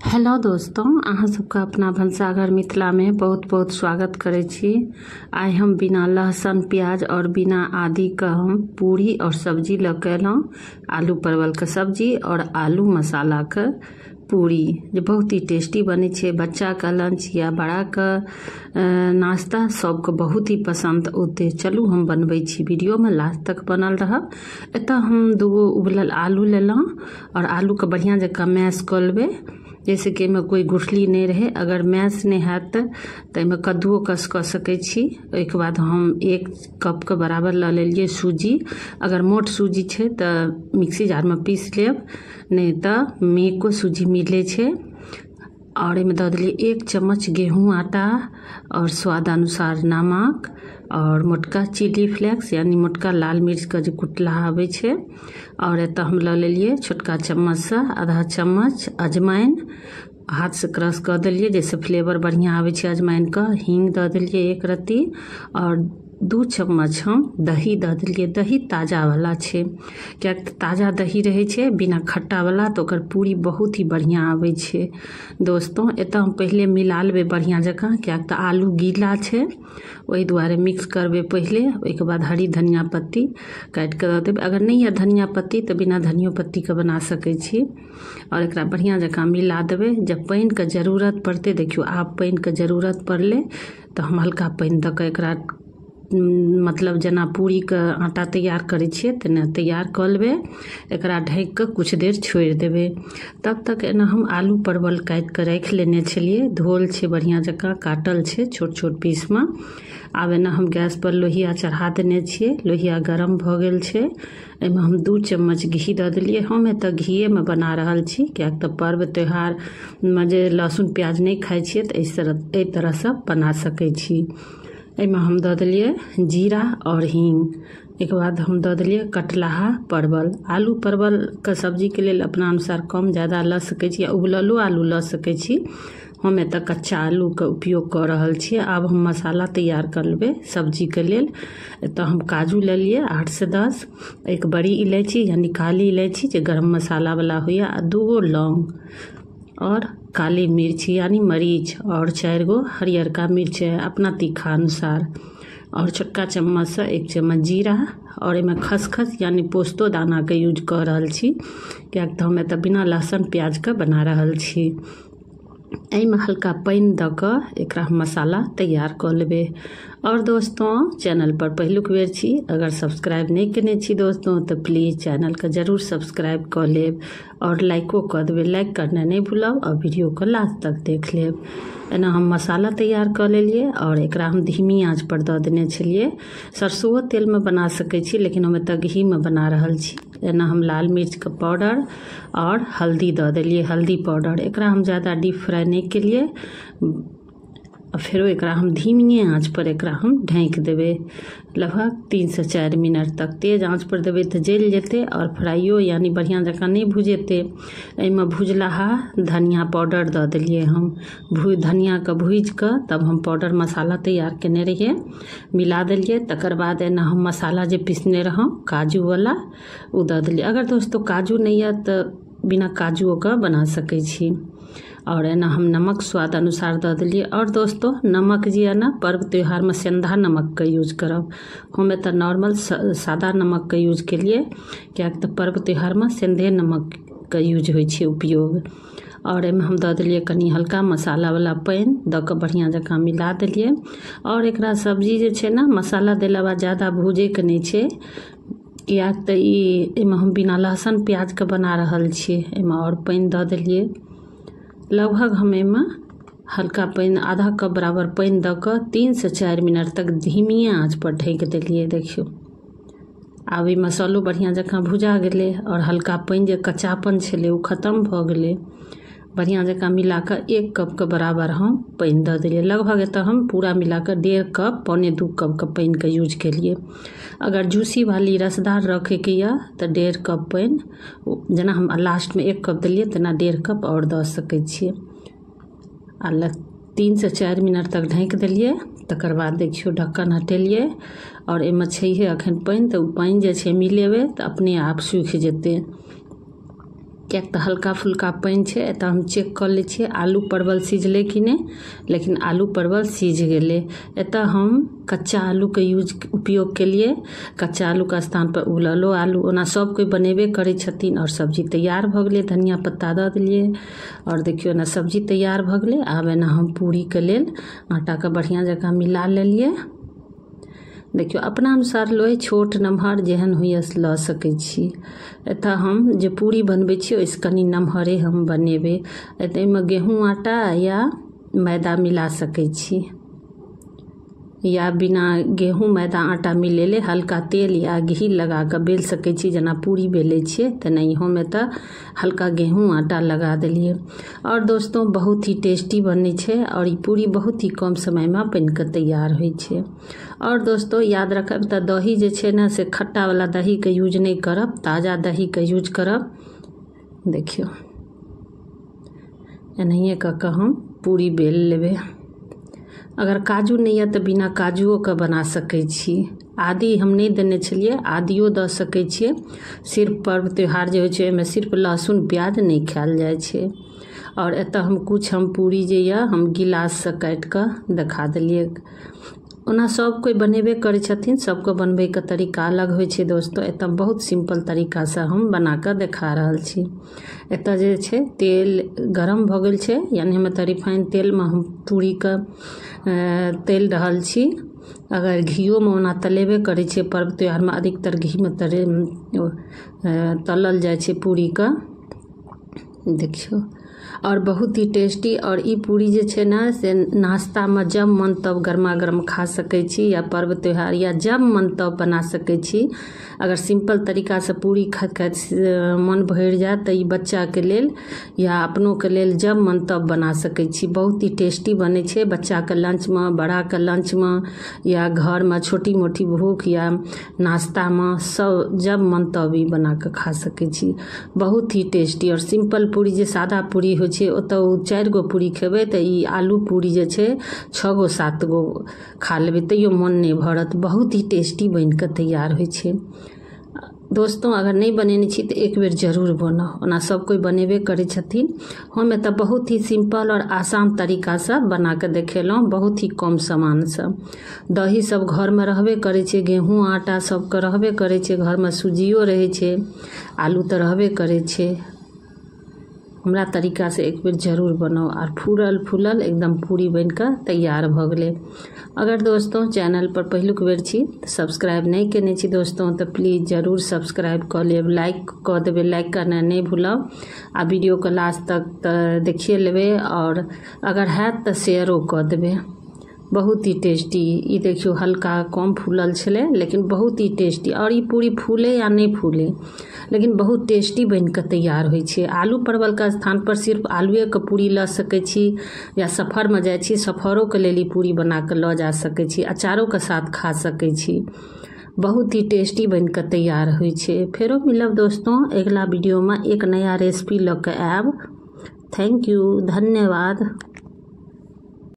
Hello दोस्तों, अहाँ सबका अपना भनसाघर मिथिला में बहुत बहुत स्वागत करै छी। आइ हम बिना लहसुन प्याज और बिना आदि का हम पूरी और सब्जी लऽ एलहुँ। आलू परवल के सब्जी और आलू मसाला के पूरी जे बहुत ही टेस्टी बनै छै। बच्चा का लंच या बड़ा का नाश्ता सबके बहुत ही पसंद औते। चलू हम बनबै छी, वीडियो में लास्ट तक बनल रहब। एतऽ हम दूगो उबलल आलू लेलहुँ और आलू के बढ़िया जकाँ मैश कऽ लेबै, जैसे कि में कोई गुठली नहीं रहे। अगर मैश नहीं हैत तो में कद्दुओ कस कऽ सकै छी। ओहिके बाद हम 1 कप के बराबर लऽ लेलिए सूजी। अगर मोट सूजी छै तो मिक्सी जार में पीस लेब, नहीं तो मेको सूजी मिले छै। और इमें दऽ देलिए 1 चम्मच गेहूँ आटा और स्वाद अनुसार नमक और मोटका चिली फ्लेक्स यानी मोटका लाल मिर्च का जो कुटला आवे छे। और एतऽ हम लऽ लेलिए छोटका चम्मच से आधा चम्मच अजवाइन, हाथ से क्रश कर दिलिए जैसे फ्लेवर बढ़िया आवे छे अजवाइन का। हींग दऽ दिलिए 1 रत्ती और 2 चम्मच हम दही दऽ दिलिए। दही ताजा वाला छे, क्या ताजा दही रहे छे बिना खट्टा वाला तो ओकर पूरी बहुत ही बढ़िया आवे छे। दोस्तों एतऽ हम पहले मिला लेबै बढ़िया जकाँ, क्या तो आलू गीला छे वही दुआरे मिक्स करबे पहले। ओहिके बाद हरी धनिया पत्ती काट के दऽ देबै। अगर नहीं है धनिया पत्ती तो बिना धनिया पत्ती के बना सकै छी। और एकरा बढ़िया जकाँ मिला देबै। जब पानी के जरूरत पड़ते, देखियो आब पानी के जरूरत पड़ले तो हम हल्का पानी दऽ के एकरा मतलब जना पूरी के आटा तैयार करे छिए तेना तैयार कर लेबे। एकरा ढक के कुछ देर छोड़ देबे। तब तक एना हम आलू परवल काट के रख लेने छलिए, धोल छे बढ़िया जकाँ, काटल छे छोट छोट पीस में। आब एना हम गैस पर लोहिया चढ़ा देने छिए। लोहिया गरम भ गेल छे, एमे हम 2 चम्मच घी दऽ देलिए। हम एतऽ घीए में बना रहल छी, क्या तो पर्व त्योहार में जे लहसुन प्याज नहीं खाई छिए तो एहि तरह से बना सकै छी। एहिमे हम दऽ देलिए जीरा और हींग। एक बाद हम दऽ देलिए कटलाहा परवल। आलू परवल के सब्जी के लेल अपना अनुसार कम ज़्यादा लऽ सकै छी या उबललो आलू लऽ सकै छी। हम एतऽ कच्चा आलू के उपयोग कर रहल छी। आब हम मसाला तैयार कर लेबै सब्जी के लेल। एतऽ हम काजू ले लिए 8 से 10, एक बड़ी इलायची यानी काली इलायची जो गरम मसाला वाला होइए, आ 2 लौंग और काली मिर्च यानी मरीच और 4 गो हरियरका मिर्च अपना तीखा अनुसार। और छोटका चम्मच से 1 चम्मच जीरा और एमे खसखस यानी पोस्तो दाना के यूज कर रहल छी, क्या तो हम एतऽ बिना लहसुन प्याज के बना रहल छी। एहिमे हल्का पानी दऽ कऽ एकरा हम मसाला तैयार कर लेबै। और दोस्तों चैनल पर पहिलुक बेर छी, अगर सब्सक्राइब नहीं केने छी दोस्तों तो प्लीज़ चैनल के जरूर सब्सक्राइब कर लेब और लाइको कर देबै। लाइक करना नहीं भूलब और वीडियो को लास्ट तक देख लेब। एना हम मसाला तैयार कर लेलिए और एकरा हम धीमी आंच पर दऽ देने छलिए। सरसों तेल में बना सकै छी, लेकिन हम एतऽ घी में बना रहल छी। एना हम लाल मिर्च के पाउडर और हल्दी दऽ देलिए, हल्दी पाउडर। एकरा हम ज़्यादा डीप फ्राई नहीं केलिए। फिर एकरा हम धीमी आंच पर एकरा हम ढक देबै लगभग 3 से 4 मिनट तक। तेज आंच पर देबै तो जल जेते और फ्राइयो यानी बढ़िया जकाँ नहीं भुजेते। एहिमे भुजलाहा धनिया पाउडर दऽ देलिए हम। धनिया के भूज के तब हम पाउडर मसाला तैयार केने रहिए मिला देलिए। तकर बाद एना हम मसाला जे पीसने रहौं काजू वाला वो दऽ देलिए। अगर दोस्तों काजू नहीं है तो बिना काजुओ का बना सकै छी। और एना हम नमक स्वाद अनुसार दऽ देलिए। और दोस्तों नमक जी है ना, पर्व त्योहार में सेंधा नमक का यूज करब। हम एतऽ नॉर्मल सादा नमक का यूज के लिए, क्या तो पर्व त्योहार में सेंधे नमक का यूज होइ छै उपयोग। और एहिमे हम दऽ देलिए कनी हल्का मसाला वाला पानी दऽ कऽ बढ़िया जकाँ मिला देलिए। और एकरा सब्जी जे छै ना, मसाला देला बाद ज़्यादा भूजे के नहीं छै, या तो एहिमे हम बिना लहसुन प्याज के बना रहल छिए। एहिमे और पानी दऽ देलिए लगभग हम एहिमे हल्का पानी आधा कप बराबर पानी दऽ कऽ 3 से 4 मिनट तक धीमी आंच पर ढक देलिए। देखियो आब ई मसालो बढ़िया जकाँ भुजा गेलै और हल्का पानी जे कच्चापन छलै वो खत्म भऽ गेलै। बढ़िया जकाँ मिला कऽ 1 कप के बराबर हम पानी दऽ देलिए। लगभग एतऽ हम पूरा मिला कऽ 1.5 कप पौने 2 कप के पानी के यूज केलिए। अगर जूसी वाली रसदार रखे के या तो 1.5 कप पानी, जना हम लास्ट में 1 कप दिलिए तेना 1.5 कप और दऽ सकै छिए। आ 3 से 4 मिनट तक ढक देलिए। तकर बाद देखियो ढक्कन हटेलिए और एहिमे छैहे अखन पानी, तो पानी जे छै मिलेबै तो अपने आप सूखि जेतै। किएक तऽ हल्का फुल्का पानि छै। एतऽ हम चेक कऽ लै छियै आलू परवल सिझलै कि नहि, लेकिन आलू परवल सिझ गेलै। एतऽ हम कच्चा आलूके उपयोग केलिए। कच्चा आलूके स्थान पर उबललो आलू, ओना सब कोई बनेबे करै छथिन। और सब्जी तैयार भऽ गेलै, धनिया पत्ता दऽ देलिए और देखियौ ना सब्जी तैयार भऽ गेलै। आब एना हम पूरीके लेल आटाके बढ़िआँ जकाँ मिला लेलिए। देखियौ अपना अनुसार लोई छोट नमहर जेहन होइए लऽ सकै छी। एतऽ हम जे पूरी बनबै छी ओहिसँ कनि नमहरे हम बनेबै। एहिमे गेहूँ आटा या मैदा मिला सकै छी, या बिना गेहूँ मैदा आटा मिलेले हल्का तेल या घी लगा कऽ बेल सकै छी। जेना पूरी बेलै छियै तेनाही हम एतऽ हल्का गेहूँ आटा लगा देलिए। और दोस्तों बहुत ही टेस्टी बनै छै और ई पूरी बहुत ही कम समयमे बनिकऽ तैयार होइ छै। और दोस्तों याद रखब तऽ दही जे छै ने से खट्टावला दहीके यूज नहीं करब, ताज़ा दहीके यूज करब। देखियौ एनाहिए कऽ कऽ हम पूरी बेल लेबै। अगर काजू नहीं है तो बिना काजुओ के बना सकै छी। आदि हम नहीं देने छलिए, आदियो दऽ सकै छियै। सिर्फ पर्व त्यौहार जे होइ छै ओहिमे सिर्फ लहसुन प्याज नहीं खायल जाइ छै। और एतऽ हम कुछ पूरी जे यऽ हम गिलाससँ काटि कऽ देखा देलिए। ओना सब कोई बनेबे करै छथिन, सबको बनबैके तरीका अलग होइ छै दोस्तों। एतऽ बहुत सिंपल तरीकासँ हम बना कऽ देखा रहल छी। एतऽ जे छै तेल गरम भऽ गेल छै, यानी हम एतऽ रिफाइन तेलमे हम पूरीके तल रहल छी। अगर घीओमे ओना तलेबे करै छै, पर्व त्यौहारमे अधिकतर घीमे तलल जाइ छै पूरीके। देखियौ और बहुत ही टेस्टी। और ई पूरी जे छै ना से नाश्तामे जब मन तब गर्मा गर्म खा सकै छी, या पर्व त्यौहार या जब मन तब बना सकै छी। अगर सिंपल तरीकासँ पूरी खाइत खाइत मन भरि जाए तऽ ई बच्चाके लेल या अपनोके लेल जब मन तब बना सकै छी। बहुत ही टेस्टी बनै छै बच्चाके लंचमे, बड़ाके लंचमे, या घरमे छोटी मोटी भूख या नाश्तामे, सब जब मन तब ई बना कऽ खा सकै छी। बहुत ही टेस्टी और सिंपल पूरी जे सादा पूरी होइ छै ओतऽ 4 गो पूरी खेबै तऽ ई आलू पूरी जे छै 6 गो 7 गो खा लेबै तैयो मन नहीं भरत। बहुत ही टेस्टी बनि कऽ तैयार होइ छै। दोस्तों अगर नहीं बनेने छी तऽ एक बेर जरूर बनाउ, ओना सब कोई बनेबे करै छथिन। हम एतऽ बहुत ही सिंपल और आसान तरीकासँ बना कऽ देखेलहुँ, बहुत ही कम सामानसँ। दही सब घरमे रहबे करै छै, गेहूँ आटा सबके रहबे करै छै घरमे, सूजियो रहै छै, आलू तऽ रहबे करै छै। हमरा तरीका से एक बेर जरूर बनाओ। और फूलल फूलल एकदम पूरी बन कऽ तैयार भऽ गेलै। अगर दोस्तों चैनल पर पहिलुक बेर छी तऽ सब्सक्राइब नहीं केने छी दोस्तों तऽ प्लीज़ जरूर सब्सक्राइब कऽ लेब, लाइक कऽ देबै, लाइक करना नहीं भूलब। आ वीडियोके लास्ट तक तऽ देखिए लेबै, और अगर हैत तऽ शेयरो कऽ देबै। बहुत ही टेस्टी। ई देखियो हल्का कम फूलल छलै लेकिन बहुत ही टेस्टी। और ई पूरी फूले या नहीं फूले लेकिन बहुत टेस्टी बन कऽ तैयार होइ छै। आलू परवल के स्थान पर सिर्फ आलूएके पूरी लऽ सकै छी, या सफरमे जाइ छी सफरोके लेल ई पूरी बना कऽ लऽ जा सकै छी, अचारोके साथ खा सकै छी। बहुत ही टेस्टी बन कऽ तैयार होइ छै। फेरो मिलब दोस्तों अगला वीडियोमे एक नया रेसिपी लऽ कऽ आयब। थैंक यू, धन्यवाद।